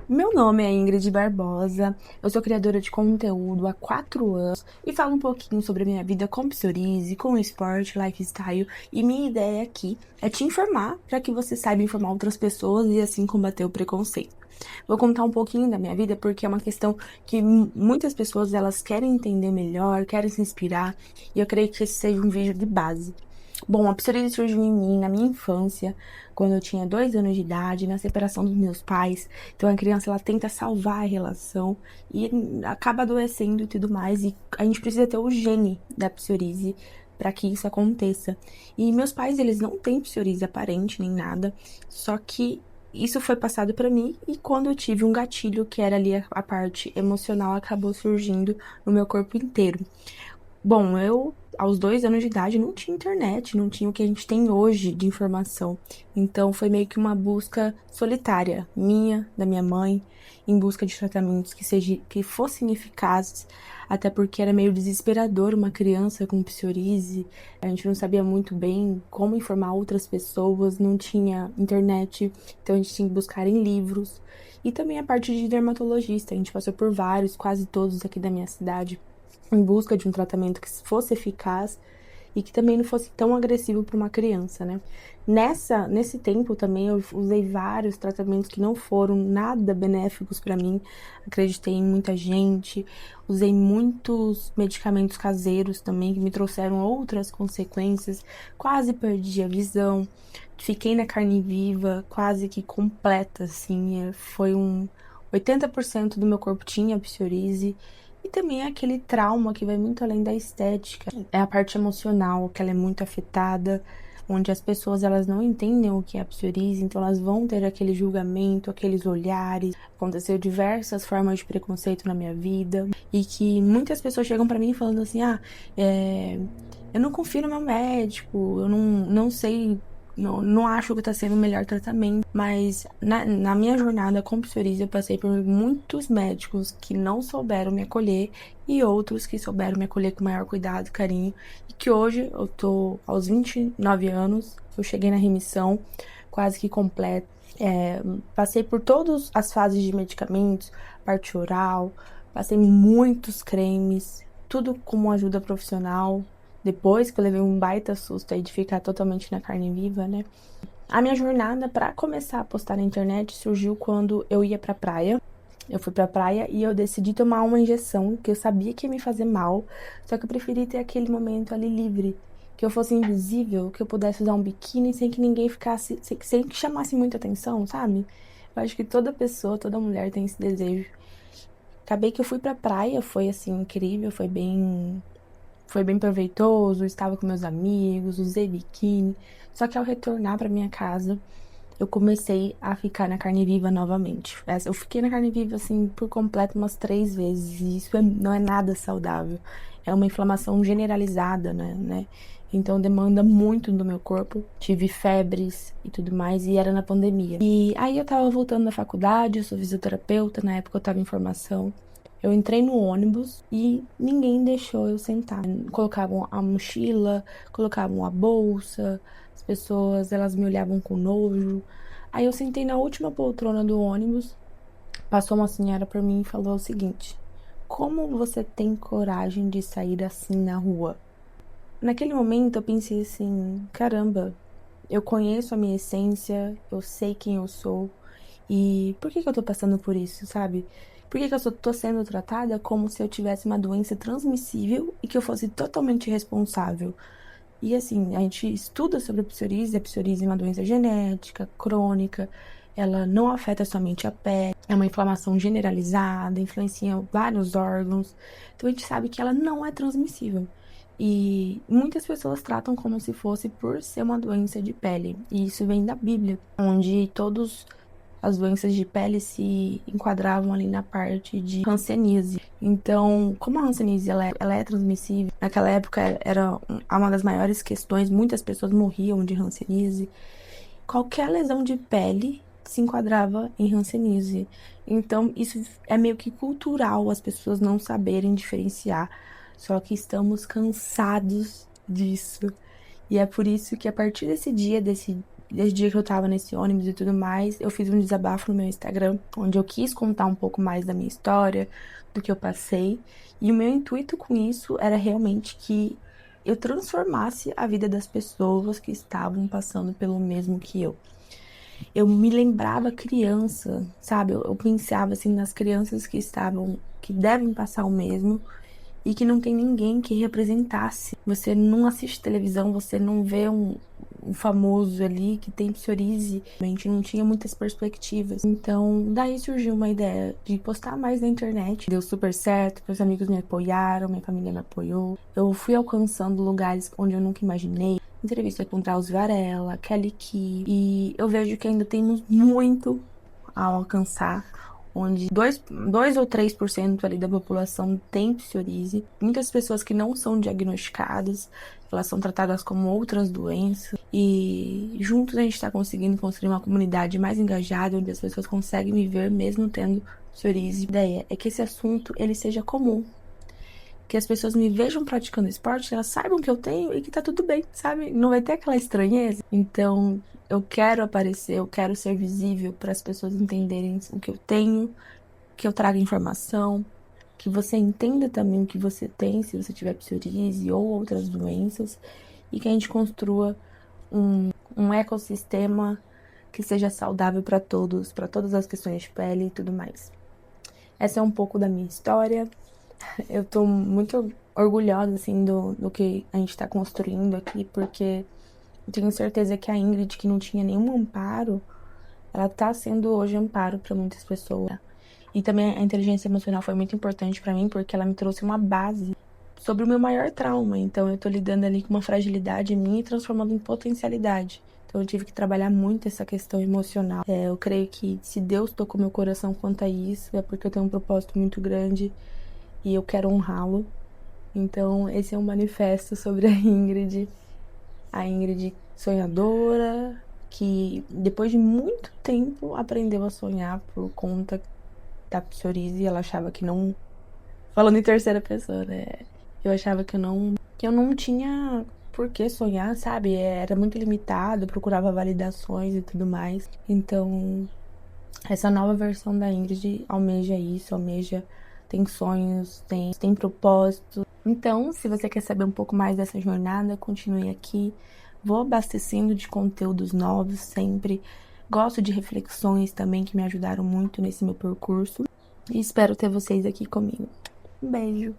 Meu nome é Ingrid Barbosa, eu sou criadora de conteúdo há 4 anos e falo um pouquinho sobre a minha vida com psoríase, com esporte, lifestyle, e minha ideia aqui é te informar para que você saiba informar outras pessoas e assim combater o preconceito. Vou contar um pouquinho da minha vida porque é uma questão que muitas pessoas elas querem entender melhor, querem se inspirar, e eu creio que esse seja um vídeo de base. Bom, a psoríase surgiu em mim na minha infância, quando eu tinha 2 anos de idade, na separação dos meus pais. Então a criança ela tenta salvar a relação e acaba adoecendo e tudo mais. E a gente precisa ter o gene da psoríase para que isso aconteça. E meus pais, eles não têm psoríase aparente nem nada, só que isso foi passado para mim e quando eu tive um gatilho, que era ali a parte emocional, acabou surgindo no meu corpo inteiro. Bom, eu, aos 2 anos de idade, não tinha internet, não tinha o que a gente tem hoje de informação. Então, foi meio que uma busca solitária, minha, da minha mãe, em busca de tratamentos que fossem eficazes, até porque era meio desesperador uma criança com psoríase. A gente não sabia muito bem como informar outras pessoas, não tinha internet, então a gente tinha que buscar em livros. E também a parte de dermatologista, a gente passou por vários, quase todos aqui da minha cidade em busca de um tratamento que fosse eficaz e que também não fosse tão agressivo para uma criança, né? Nesse tempo também eu usei vários tratamentos que não foram nada benéficos para mim. Acreditei em muita gente, usei muitos medicamentos caseiros também que me trouxeram outras consequências. Quase perdi a visão, fiquei na carne viva, quase que completa, assim. Foi 80% do meu corpo tinha psoríase. E também é aquele trauma que vai muito além da estética. É a parte emocional, que ela é muito afetada, onde as pessoas elas não entendem o que é a psoríase, então elas vão ter aquele julgamento, aqueles olhares. Aconteceu diversas formas de preconceito na minha vida e que muitas pessoas chegam pra mim falando assim: eu não confio no meu médico, eu não sei. Não acho que tá sendo o melhor tratamento, mas na minha jornada com psoríase eu passei por muitos médicos que não souberam me acolher e outros que souberam me acolher com maior cuidado e carinho. E que hoje eu tô aos 29 anos, eu cheguei na remissão quase que completa. Passei por todas as fases de medicamentos, parte oral, passei muitos cremes, tudo com uma ajuda profissional. Depois que eu levei um baita susto aí de ficar totalmente na carne viva, né? A minha jornada para começar a postar na internet surgiu quando eu ia pra praia. Eu fui pra praia e eu decidi tomar uma injeção que eu sabia que ia me fazer mal, só que eu preferi ter aquele momento ali livre, que eu fosse invisível, que eu pudesse usar um biquíni sem que ninguém ficasse, sem que chamasse muita atenção, sabe? Eu acho que toda pessoa, toda mulher tem esse desejo. Acabei que eu fui pra praia, foi assim incrível, foi bem proveitoso, estava com meus amigos, usei biquíni. Só que ao retornar para minha casa, eu comecei a ficar na carne viva novamente. Eu fiquei na carne viva assim por completo umas 3 vezes, e isso não é nada saudável. É uma inflamação generalizada, né? Então demanda muito do meu corpo. Tive febres e tudo mais, e era na pandemia. E aí eu tava voltando da faculdade, eu sou fisioterapeuta, na época eu tava em formação. Eu entrei no ônibus e ninguém deixou eu sentar. Colocavam a mochila, colocavam a bolsa, as pessoas, elas me olhavam com nojo. Aí eu sentei na última poltrona do ônibus, passou uma senhora por mim e falou o seguinte: como você tem coragem de sair assim na rua? Naquele momento eu pensei assim: caramba, eu conheço a minha essência, eu sei quem eu sou, e por que eu tô passando por isso, sabe? Por que eu tô sendo tratada como se eu tivesse uma doença transmissível e que eu fosse totalmente responsável? E assim, a gente estuda sobre a psoríase é uma doença genética, crônica, ela não afeta somente a pele, é uma inflamação generalizada, influencia vários órgãos, então a gente sabe que ela não é transmissível. E muitas pessoas tratam como se fosse por ser uma doença de pele, e isso vem da Bíblia, onde todas as doenças de pele se enquadravam ali na parte de hanseníase. Então, como a hanseníase ela é transmissível, naquela época era uma das maiores questões, muitas pessoas morriam de hanseníase. Qualquer lesão de pele se enquadrava em hanseníase. Então, isso é meio que cultural, as pessoas não saberem diferenciar. Só que estamos cansados disso. E é por isso que a partir desse dia, Desde o dia que eu tava nesse ônibus e tudo mais, eu fiz um desabafo no meu Instagram, onde eu quis contar um pouco mais da minha história, do que eu passei. E o meu intuito com isso era realmente que eu transformasse a vida das pessoas que estavam passando pelo mesmo que eu. Eu me lembrava criança, sabe? Eu pensava assim nas crianças que devem passar o mesmo e que não tem ninguém que representasse. Você não assiste televisão, você não vê um famoso ali que tem psoríase. A gente não tinha muitas perspectivas. Então, daí surgiu uma ideia de postar mais na internet. Deu super certo, meus amigos me apoiaram, minha família me apoiou. Eu fui alcançando lugares onde eu nunca imaginei. Entrevista com Drauzio Varela, Kelly Key. E eu vejo que ainda temos muito a alcançar, onde 2 ou 3% ali da população tem psoríase. Muitas pessoas que não são diagnosticadas, elas são tratadas como outras doenças. E juntos a gente está conseguindo construir uma comunidade mais engajada, onde as pessoas conseguem me ver mesmo tendo psoríase. A ideia é que esse assunto ele seja comum, que as pessoas me vejam praticando esporte, elas saibam que eu tenho e que tá tudo bem, sabe? Não vai ter aquela estranheza. Então, eu quero aparecer, eu quero ser visível para as pessoas entenderem o que eu tenho, que eu traga informação, que você entenda também o que você tem, se você tiver psoríase ou outras doenças, e que a gente construa um ecossistema que seja saudável para todos, para todas as questões de pele e tudo mais. Essa é um pouco da minha história. Eu tô muito orgulhosa, assim, do que a gente tá construindo aqui, porque eu tenho certeza que a Ingrid, que não tinha nenhum amparo, ela tá sendo hoje amparo para muitas pessoas. E também a inteligência emocional foi muito importante para mim, porque ela me trouxe uma base sobre o meu maior trauma. Então eu tô lidando ali com uma fragilidade minha e transformando em potencialidade. Então eu tive que trabalhar muito essa questão emocional. Eu creio que se Deus tocou meu coração quanto a isso, é porque eu tenho um propósito muito grande e eu quero honrá-lo. Então, esse é um manifesto sobre a Ingrid sonhadora, que depois de muito tempo aprendeu a sonhar por conta da psoríase. Ela achava que não, falando em terceira pessoa, né? Eu achava que eu não tinha por que sonhar, sabe? Era muito limitado, eu procurava validações e tudo mais. Então, essa nova versão da Ingrid almeja isso, tem sonhos, tem propósito. Então, se você quer saber um pouco mais dessa jornada, continue aqui. Vou abastecendo de conteúdos novos sempre. Gosto de reflexões também que me ajudaram muito nesse meu percurso. E espero ter vocês aqui comigo. Um beijo!